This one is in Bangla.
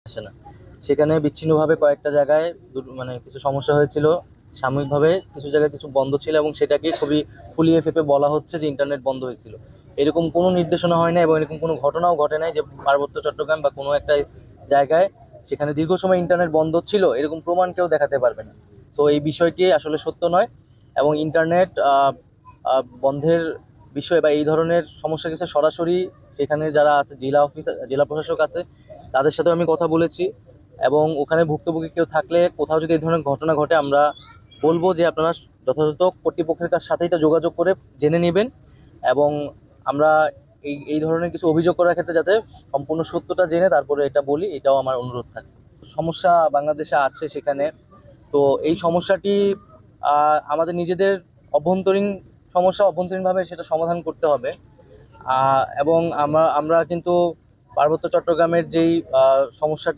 আসে না। সেখানে বিচ্ছিন্নভাবে কয়েকটা জায়গায় মানে কিছু সমস্যা হয়েছিল। সাময়িকভাবে কিছু জায়গায় কিছু বন্ধ ছিল এবং সেটাকে খুবই ফুলিয়ে ফেঁপে বলা হচ্ছে যে ইন্টারনেট বন্ধ হয়েছিল। এরকম কোনো নির্দেশনা হয় না এবং এরকম কোনো ঘটনাও ঘটে নাই যে পার্বত্য চট্টগ্রাম বা কোনো একটা জায়গায় সেখানে দীর্ঘ সময় ইন্টারনেট বন্ধ ছিল, এরকম প্রমাণ কেউ দেখাতে পারবে না। তো এই বিষয়টি আসলে সত্য নয়। এবং ইন্টারনেট বন্ধের বিষয় বা এই ধরনের সমস্যা কিছু সরাসরি সেখানে যারা আছে, জেলা প্রশাসক আছে, তাদের সাথেও আমি কথা বলেছি। এবং ওখানে ভুক্তভোগী কেউ থাকলে কোথাও যদি এই ধরনের ঘটনা ঘটে, আমরা বলবো যে আপনারা যথাযথ কর্তৃপক্ষের সাথে এটা যোগাযোগ করে জেনে নেবেন। এবং আমরা এই এই ধরনের কিছু অভিযোগ করার ক্ষেত্রে যাতে সম্পূর্ণ সত্যটা জেনে তারপরে এটা বলি, এটাও আমার অনুরোধ থাকে। সমস্যা বাংলাদেশে আছে সেখানে। তো এই সমস্যাটি আমাদের নিজেদের অভ্যন্তরীণ সমস্যা, অভ্যন্তরীণভাবে সেটা সমাধান করতে হবে। এবং আমরা আমরা কিন্তু পার্বত্য চট্টগ্রামের যেই সমস্যাটি